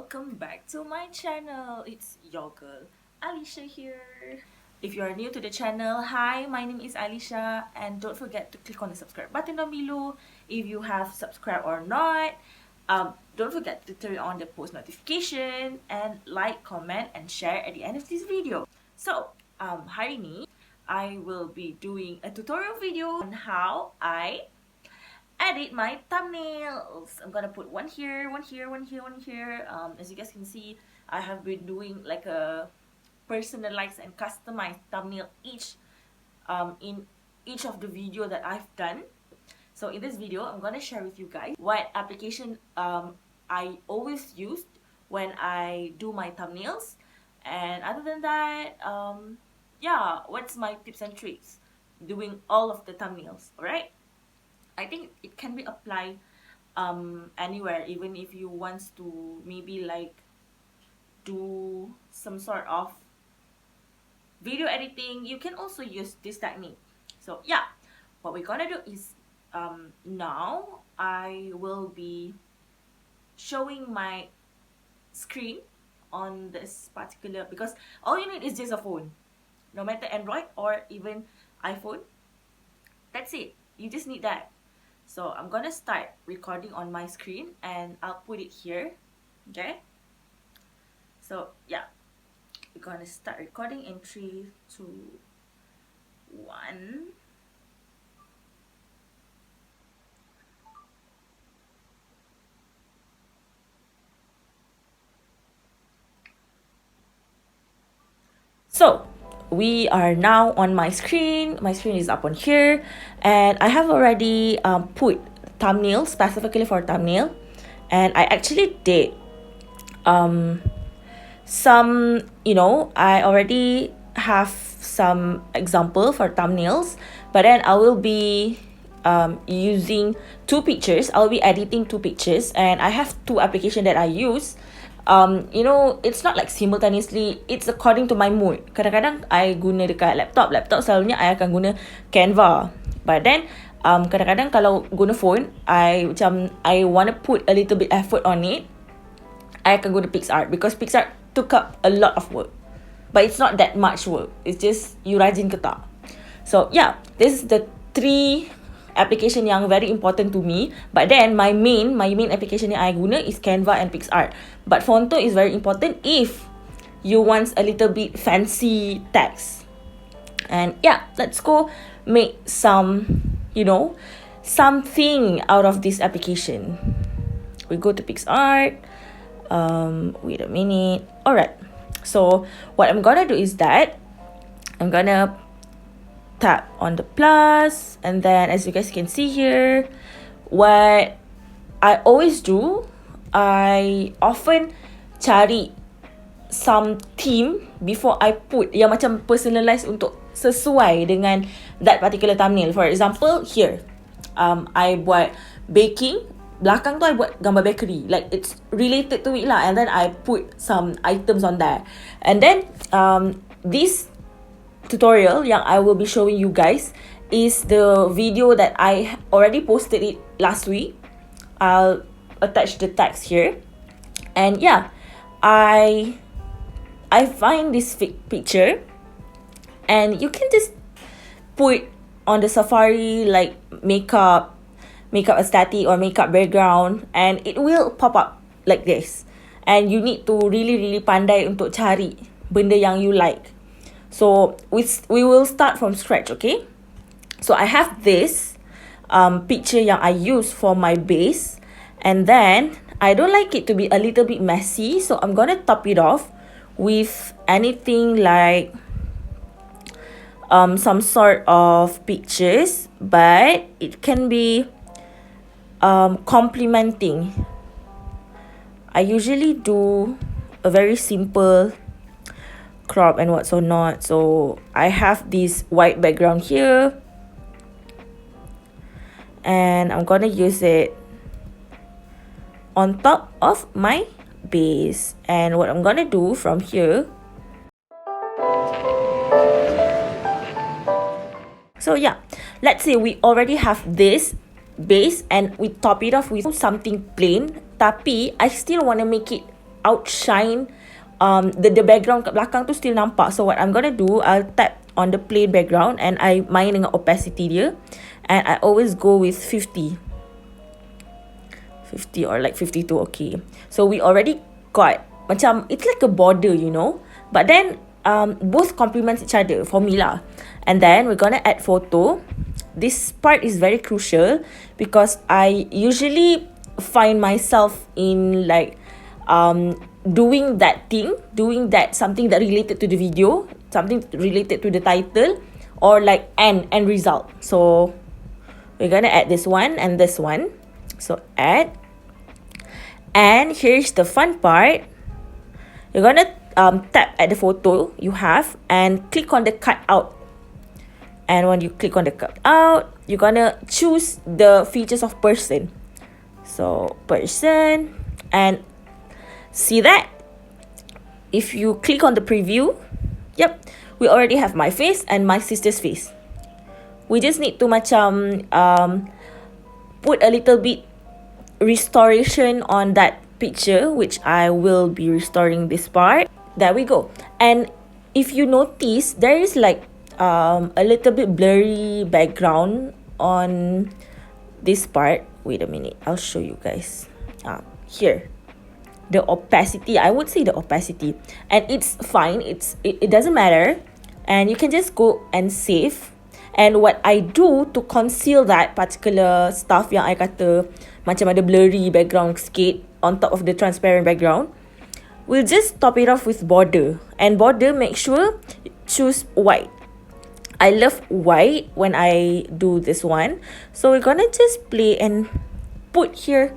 welcome back to my channel. It's your girl Alicia here. If you are new to the channel, hi, my name is Alicia, and don't forget to click on the subscribe button down below if you have subscribed or not. Don't forget to turn on the post notification and like, comment, and share at the end of this video. So, hari ni I will be doing a tutorial video on how I edit my thumbnails. I'm gonna put one here, one here, one here, one here. As you guys can see, I have been doing like a personalized and customized thumbnail in each of the video that I've done. So in this video, I'm gonna share with you guys what application I always use when I do my thumbnails, and other than that, yeah, what's my tips and tricks doing all of the thumbnails. Alright, I think it can be applied anywhere, even if you want to maybe like do some sort of video editing, you can also use this technique. So yeah, what we're gonna do is now I will be showing my screen on this particular, because all you need is just a phone, no matter Android or even iPhone. That's it, you just need that. So I'm gonna start recording on my screen and I'll put it here. Okay, so yeah, we're gonna start recording in 3, 2, 1. So we are now on my screen. My screen is up on here, and I have already put thumbnail specifically for thumbnail, and I actually did some, I already have some example for thumbnails, but then I will be using 2 pictures. I'll be editing 2 pictures, and I have 2 applications that I use. It's not like simultaneously, it's according to my mood. Kadang-kadang I guna dekat laptop selalunya I akan guna Canva. But then kadang-kadang kalau guna phone, I want to put a little bit effort on it, I akan guna Picsart, because Picsart took up a lot of work, but it's not that much work. It's just you rajin ke tak. So yeah, this is the 3 application yang very important to me. But then my main application yang I guna is Canva and Picsart. But Phonto is very important if you want a little bit fancy text. And yeah, let's go make some, something out of this application. We go to Picsart. Wait a minute. Alright, so what I'm gonna do is that I'm gonna tap on the plus, and then as you guys can see here, what I always do, I often cari some theme before I put yang macam personalized untuk sesuai dengan that particular thumbnail. For example, here I buat baking, belakang tu I buat gambar bakery, like it's related to it lah, and then I put some items on there. And then this tutorial yang I will be showing you guys is the video that I already posted it last week. I'll attach the text here. And yeah, I find this picture, and you can just put on the Safari like makeup aesthetic or makeup background, and it will pop up like this. And you need to really pandai untuk cari benda yang you like. So we will start from scratch, okay? So I have this picture yang I use for my base, and then I don't like it to be a little bit messy, so I'm gonna top it off with anything like some sort of pictures, but it can be complementing. I usually do a very simple crop and what's or not. So I have this white background here, and I'm gonna use it on top of my base. And what I'm gonna do from here, so yeah, let's say we already have this base and we top it off with something plain, tapi I still want to make it outshine the background kat belakang tu still nampak. So what I'm gonna do, I'll tap on the plain background and I main dengan opacity dia, and I always go with 50 or like 52. Okay, so we already got macam it's like a border, you know, but then both complements each other for me lah. And then we're gonna add photo. This part is very crucial because I usually find myself in like doing that something that related to the video, something related to the title, or like end result. So we're gonna add this one and this one. So add, and here's the fun part. You're gonna tap at the photo you have and click on the cutout. And when you click on the cutout, you're gonna choose the features of person. So person, and see that? If you click on the preview, yep, we already have my face and my sister's face. We just need to macam put a little bit restoration on that picture, which I will be restoring this part. There we go. And if you notice, there is like a little bit blurry background on this part. Wait a minute, I'll show you guys. Here, the opacity, I would say the opacity, and it's fine, it doesn't matter, and you can just go and save. And what I do to conceal that particular stuff yang I kata macam ada blurry background sikit on top of the transparent background, we'll just top it off with border. And border, make sure choose white. I love white when I do this one. So we're gonna just play and put here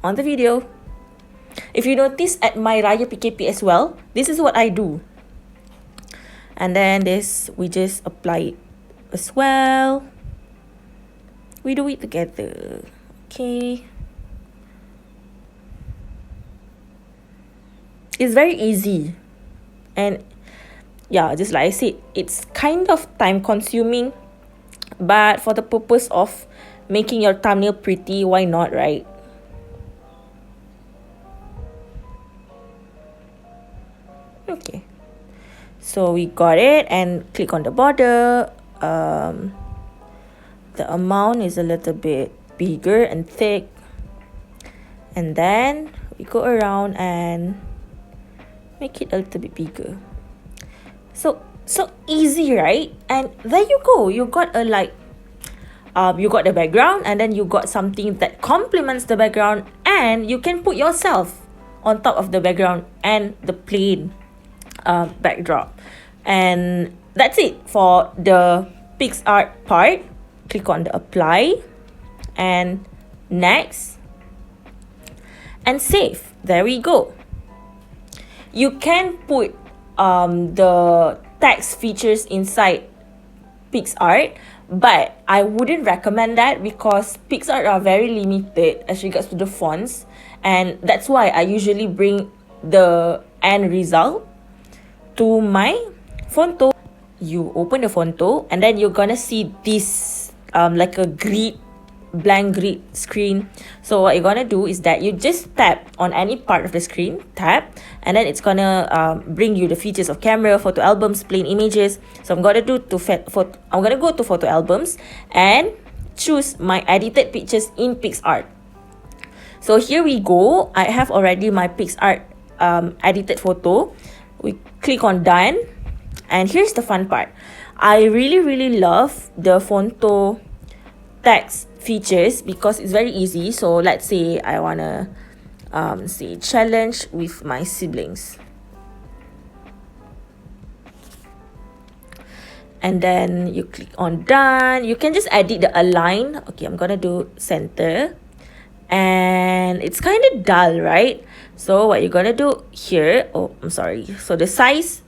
on the video. If you notice at my Raya PKP as well, this is what I do. And then this, we just apply it as well. We do it together. Okay. It's very easy. And yeah, just like I said, it's kind of time consuming, but for the purpose of making your thumbnail pretty, why not, right? Okay, so we got it, and click on the border. The amount is a little bit bigger and thick, and then we go around and make it a little bit bigger. So easy, right? And there you go. You got a like, you got the background, and then you got something that complements the background, and you can put yourself on top of the background and the plain backdrop. And that's it for the Picsart part. Click on the apply and next and save. There we go. You can put the text features inside Picsart, but I wouldn't recommend that because Picsart are very limited as regards to the fonts, and that's why I usually bring the end result to my Phonto. You open the Phonto, and then you're gonna see this like a blank grid screen. So what you're gonna do is that you just tap on any part of the screen, tap, and then it's gonna bring you the features of camera, photo albums, plain images. So I'm gonna go to photo albums and choose my edited pictures in Picsart. So here we go. I have already my Picsart edited photo. We click on done, and here's the fun part. I really love the Phonto text features because it's very easy. So let's say I wanna say challenge with my siblings, and then you click on done. You can just edit the align. Okay, I'm gonna do center, and it's kind of dull, right? So what you're gonna do here, oh I'm sorry, so the size,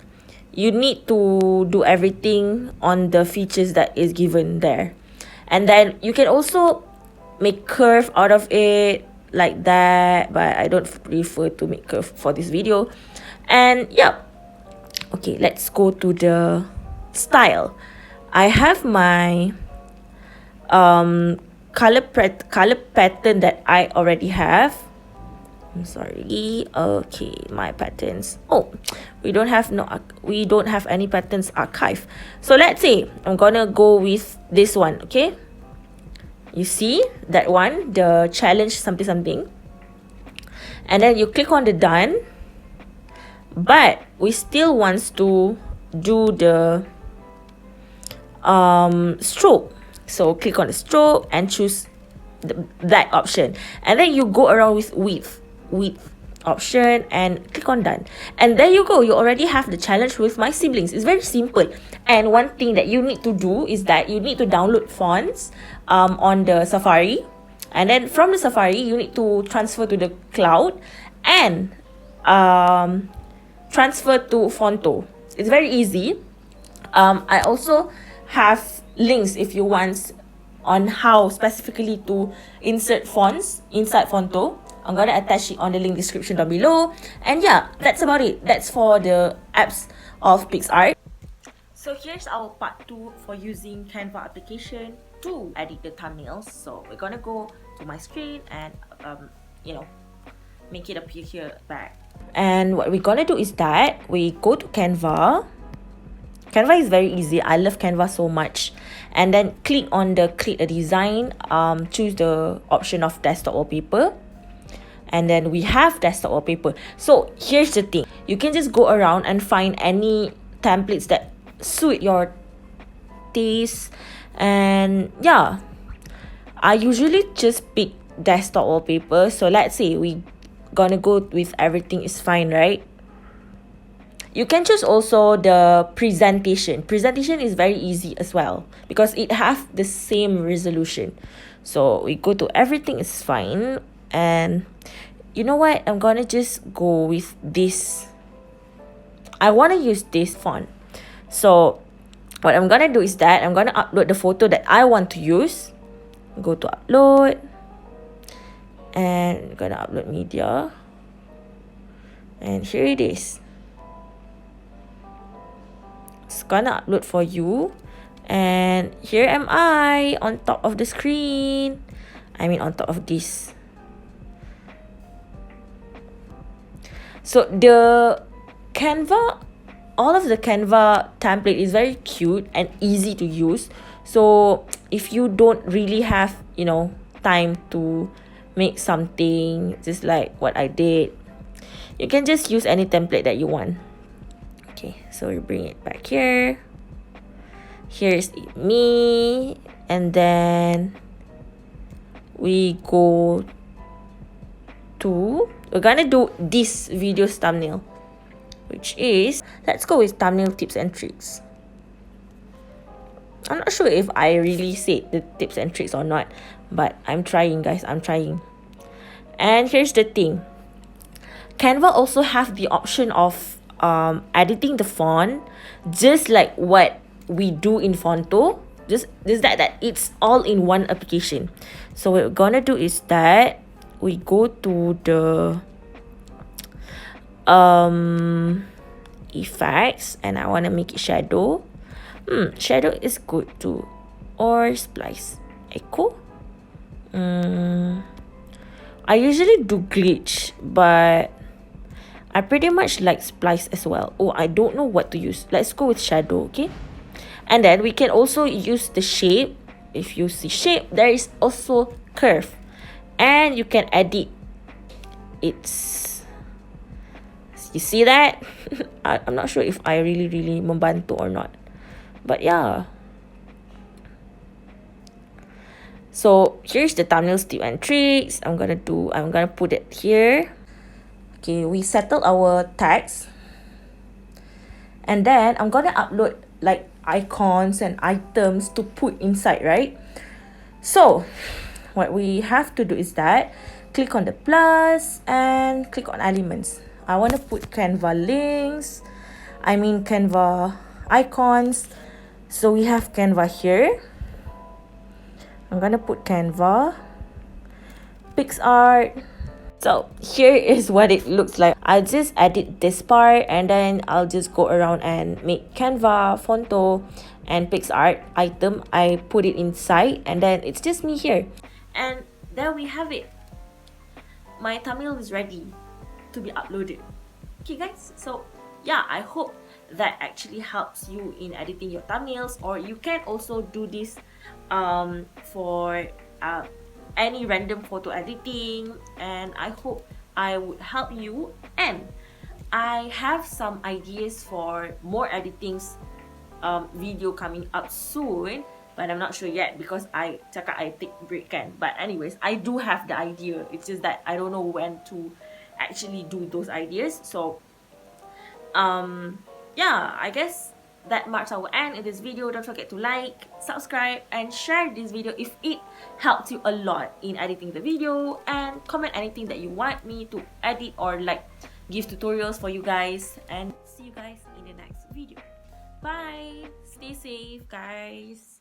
you need to do everything on the features that is given there. And then you can also make curve out of it like that, but I don't prefer to make curve for this video. And yeah, okay, let's go to the style. I have my color pattern that I already have. I'm sorry. Okay, my patterns. Oh, we don't have any patterns archive. So let's say I'm gonna go with this one. Okay, you see that one, the challenge something something, and then you click on the done. But we still wants to do the stroke. So click on the stroke and choose that option, and then you go around with width option and click on done, and there you go. You already have the challenge with my siblings. It's very simple. And one thing that you need to do is that you need to download fonts on the Safari, and then from the Safari you need to transfer to the cloud and transfer to Phonto. It's very easy. I also have links if you want on how specifically to insert fonts inside Phonto. I'm gonna attach it on the link description down below. And yeah, that's about it. That's for the apps of Picsart. So here's our part 2 for using Canva application to edit the thumbnails. So we're gonna go to my screen and make it appear here back. And what we're gonna do is that we go to Canva. Canva is very easy. I love Canva so much. And then click on the create a design. Choose the option of desktop wallpaper. And then we have desktop wallpaper. So here's the thing. You can just go around and find any templates that suit your taste. And yeah, I usually just pick desktop wallpaper. So let's say we gonna go with everything is fine, right? You can choose also the presentation. Presentation is very easy as well because it have the same resolution. So we go to everything is fine, and you know what? I'm gonna just go with this. I want to use this font. So what I'm gonna do is that I'm gonna upload the photo that I want to use. Go to upload, and I'm gonna upload media, and here it is. It's gonna upload for you, and here am I on top of the screen. I mean on top of this. So the Canva, all of the Canva template is very cute and easy to use. So if you don't really have time to make something just like what I did, you can just use any template that you want. Okay, so we bring it back here. Here's me, and then we go to, we're gonna do this video's thumbnail, which is, let's go with thumbnail tips and tricks. I'm not sure if I really said the tips and tricks or not, but I'm trying, guys. I'm trying. And here's the thing. Canva also have the option of editing the font, just like what we do in Phonto. Just that it's all in one application. So what we're gonna do is that we go to the effects, and I want to make it shadow. Shadow is good too, or splice echo. I usually do glitch, but I pretty much like splice as well. Oh, I don't know what to use. Let's go with shadow, okay? And then we can also use the shape. If you see shape, there is also curve, and you can edit its. You see that? I'm not sure if I really membantu or not, but yeah. So here's the thumbnails tip and tricks. I'm gonna put it here. Okay, we settled our text, and then I'm gonna upload like icons and items to put inside, right? So what we have to do is that click on the plus and click on elements. I want to put Canva links, Canva icons. So we have Canva here. I'm gonna put Canva, Picsart. So here is what it looks like. I'll just edit this part, and then I'll just go around and make Canva, Phonto, and Picsart item. I put it inside, and then it's just me here. And there we have it. my thumbnail is ready to be uploaded. Okay guys, so yeah, I hope that actually helps you in editing your thumbnails, or you can also do this for any random photo editing, and I hope I would help you. And I have some ideas for more editings video coming up soon, but I'm not sure yet because I cakap I take break kan. But anyways, I do have the idea, it's just that I don't know when to actually do those ideas. So yeah, I guess that marks our end in this video. Don't forget to like, subscribe, and share this video if it helps you a lot in editing the video, and comment anything that you want me to edit or like give tutorials for you guys. And see you guys in the next video. Bye! Stay safe, guys!